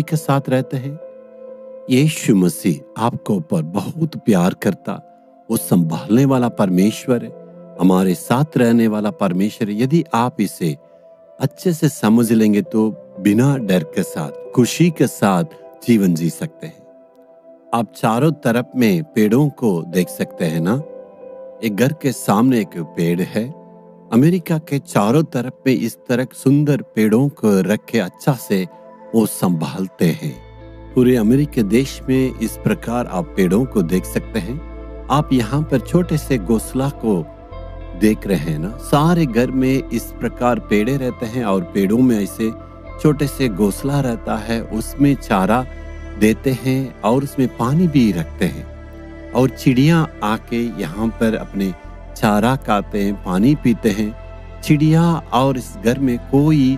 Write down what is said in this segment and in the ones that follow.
के साथ रहते हैं। यीशु मसीह आपको ऊपर बहुत प्यार करता, वो संभालने वाला परमेश्वर है, हमारे साथ रहने वाला परमेश्वर है। यदि आप इसे अच्छे से समझ लेंगे तो बिना डर के साथ, खुशी के साथ जीवन जी सकते हैं। आप चारों तरफ में पेड़ों को देख सकते हैं ना। एक घर के सामने एक पेड़ है। अमेरिका के चारों तरफ में इस तरह सुंदर पेड़ों को रख के अच्छा से वो संभालते हैं। पूरे अमेरिका देश में इस प्रकार आप पेड़ों को देख सकते हैं। आप यहाँ पर छोटे से घोंसला को देख रहे हैं ना। सारे घर में इस प्रकार पेड़े रहते हैं और पेड़ों में ऐसे छोटे से घोंसला रहता है, उसमें चारा देते हैं और उसमें पानी भी रखते हैं। और चिड़िया आके यहाँ पर अपने चारा खाते हैं, पानी पीते हैं। चिड़िया और इस घर में कोई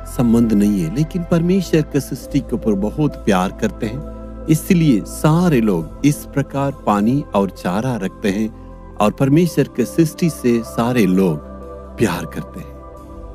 संबंध नहीं है, लेकिन परमेश्वर के सृष्टि के ऊपर बहुत प्यार करते हैं, इसलिए सारे लोग इस प्रकार पानी और चारा रखते हैं और परमेश्वर के सृष्टि से सारे लोग प्यार करते हैं।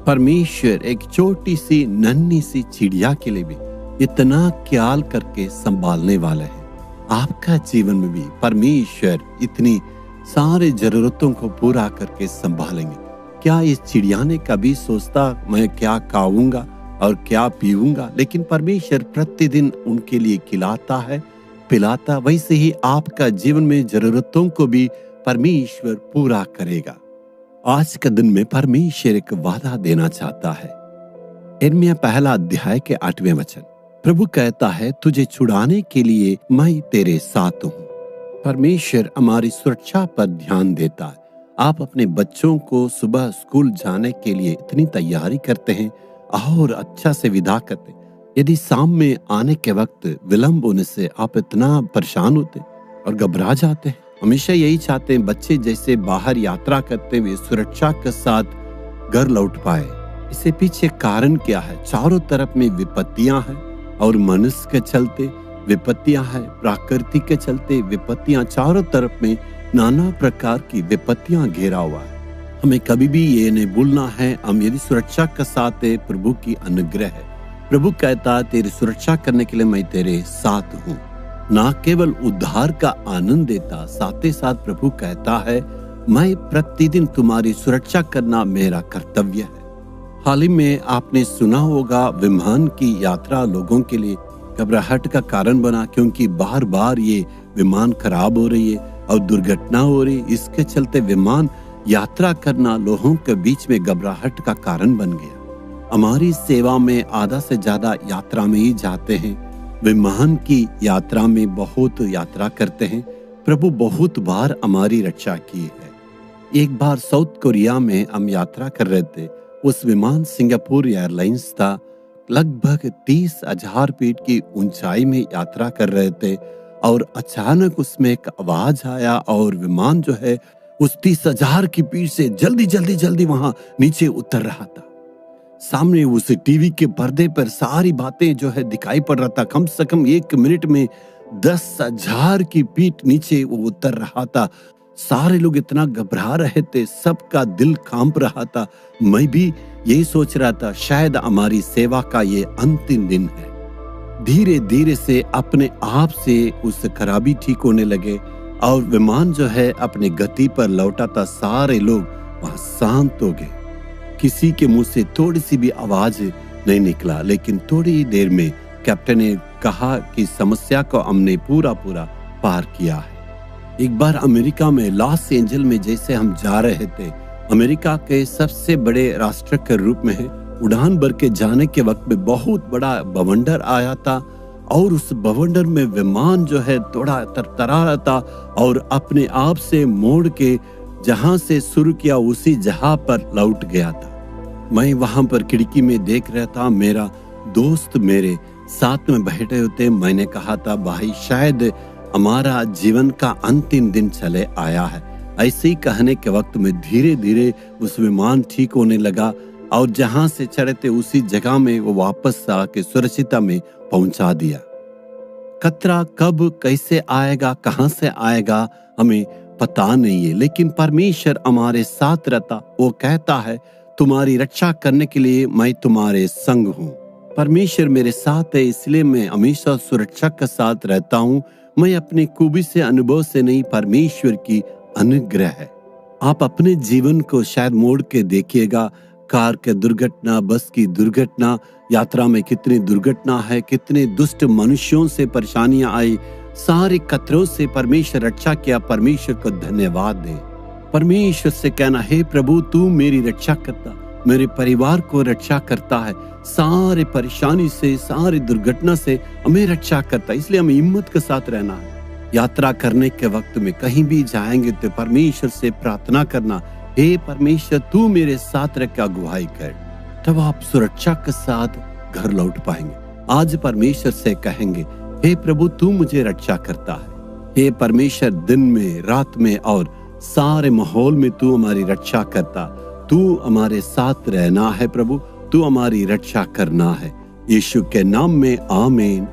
परमेश्वर एक छोटी सी नन्ही सी चिड़िया के लिए भी इतना ख्याल करके संभालने वाला है। आपका जीवन में भी परमेश्वर इतनी सारे जरूरतों को पूरा करके संभालेंगे। क्या इस चिड़िया ने कभी सोचता मैं क्या खाऊंगा और क्या पीऊंगा, लेकिन परमेश्वर प्रतिदिन उनके लिए खिलाता है, पिलाता। वैसे ही आपका जीवन में जरूरतों को भी परमेश्वर पूरा करेगा। आज के दिन में परमेश्वर एक वादा देना चाहता है। यिर्मयाह पहला अध्याय के 8वें वचन, प्रभु कहता है तुझे छुड़ाने के लिए मैं तेरे साथ हूँ। परमेश्वर हमारी सुरक्षा पर ध्यान देता है। आप अपने बच्चों को सुबह स्कूल जाने के लिए इतनी तैयारी करते हैं और अच्छा से विदा करते हैं। यदि शाम में आने के वक्त विलंब होने से आप इतना परेशान होते और घबरा जाते हैं। हमेशा यही चाहते हैं बच्चे जैसे बाहर यात्रा करते हुए सुरक्षा के साथ घर लौट पाए। इससे पीछे कारण क्या है? चारों तरफ में विपत्तियां हैं और मनुष्य के चलते विपत्तियां हैं, प्रकृति के चलते विपत्तियां, चारों तरफ में नाना प्रकार की विपत्तियां घेरा हुआ है। हमें कभी भी ये नहीं भूलना है, हम यदि सुरक्षा के साथ है, प्रभु की अनुग्रह है। प्रभु कहता है तेरी सुरक्षा करने के लिए मैं तेरे साथ हूँ। ना केवल उद्धार का आनंद देता, साथ ही साथ प्रभु कहता है मैं प्रतिदिन तुम्हारी सुरक्षा करना मेरा कर्तव्य है। हाल ही में आपने सुना होगा विमान की यात्रा लोगों के लिए घबराहट का कारण बना, क्योंकि बार बार ये विमान खराब हो रही है और दुर्घटना हो रही। इसके चलते विमान यात्रा करना लोगों के बीच में घबराहट का कारण बन गया। हमारी सेवा में आधा से ज्यादा यात्रा में ही जाते हैं, विमान की यात्रा में बहुत यात्रा करते हैं। प्रभु बहुत बार हमारी रक्षा की है। एक बार साउथ कोरिया में हम यात्रा कर रहे थे। उस विमान सिंगापुर एयरलाइंस था। लगभग 30,000 फीट की ऊंचाई में यात्रा कर रहे थे और अचानक उसमें एक आवाज आया और विमान जो है उस 30,000 की फीट से जल्दी वहां नीचे उतर रहा था। सामने उस टीवी के पर्दे पर सारी बातें जो है दिखाई पड़ रहा था। कम से कम 1 मिनट में 10,000 की फीट नीचे वो उतर रहा था। सारे लोग इतना घबरा रहे थे, सबका दिल कांप रहा था। मैं भी यही सोच रहा था शायद हमारी सेवा का ये अंतिम दिन है। धीरे धीरे से अपने आप से उस खराबी ठीक होने लगे और विमान जो है अपने गति पर लौटा था। सारे लोग वहां शांत हो गए। किसी के मुंह से थोड़ी सी भी आवाज नहीं निकला, लेकिन थोड़ी ही देर में कैप्टन ने कहा कि समस्या को हमने पूरा पार किया है। एक बार अमेरिका में लॉस एंजल में जैसे हम जा रहे थे, अमेरिका के सबसे बड़े राष्ट्र के रूप में उड़ान भर के जाने के वक्त में बहुत बड़ा बवंडर आया था और उस बवंडर में विमान जो है थोड़ा तरतरा रहा था और अपने आप से मोड़ के जहां से शुरू किया उसी जहां पर लौट गया था। मैं वहां पर खिड़की में देख रहा था, मेरा दोस्त मेरे साथ में बैठे होते। मैंने कहा था भाई शायद हमारा जीवन का अंतिम दिन चले आया है। ऐसे ही कहने के वक्त में धीरे धीरे उस विमान ठीक होने लगा और जहां से चढ़े थे उसी जगह में वो वापस आके सुरक्षिता में पहुंचा दिया। खतरा कब कैसे आएगा, कहां से आएगा हमें पता नहीं है, लेकिन परमेश्वर हमारे साथ रहता। वो कहता है तुम्हारी रक्षा करने के लिए मैं तुम्हारे संग हूं। परमेश्वर मेरे साथ है, इसलिए मैं हमेशा सुरक्षा के साथ रहता हूँ। मैं अपनी खूबी से, अनुभव से नहीं, परमेश्वर की अनुग्रह है। आप अपने जीवन को शायद मोड़ के देखिएगा। कार के दुर्घटना, बस की दुर्घटना, यात्रा में कितनी दुर्घटना है, कितने दुष्ट मनुष्यों से परेशानियां आई, सारे खतरों से परमेश्वर रक्षा किया। परमेश्वर को धन्यवाद दे। परमेश्वर से कहना, हे प्रभु तू मेरी रक्षा करता, मेरे परिवार को रक्षा करता है, सारे परेशानी से, सारी दुर्घटना से हमें रक्षा करता है। इसलिए हमें हिम्मत के साथ रहना है। यात्रा करने के वक्त में कहीं भी जाएंगे तो परमेश्वर से प्रार्थना करना, हे परमेश्वर तू मेरे साथ रह के अगुवाई कर, तब आप सुरक्षा के साथ घर लौट पाएंगे। आज परमेश्वर से कहेंगे, हे प्रभु तू मुझे रक्षा करता है। हे परमेश्वर दिन में, रात में और सारे माहौल में तू हमारी रक्षा करता, तू हमारे साथ रहना है प्रभु, तू हमारी रक्षा करना है। यीशु के नाम में आमीन।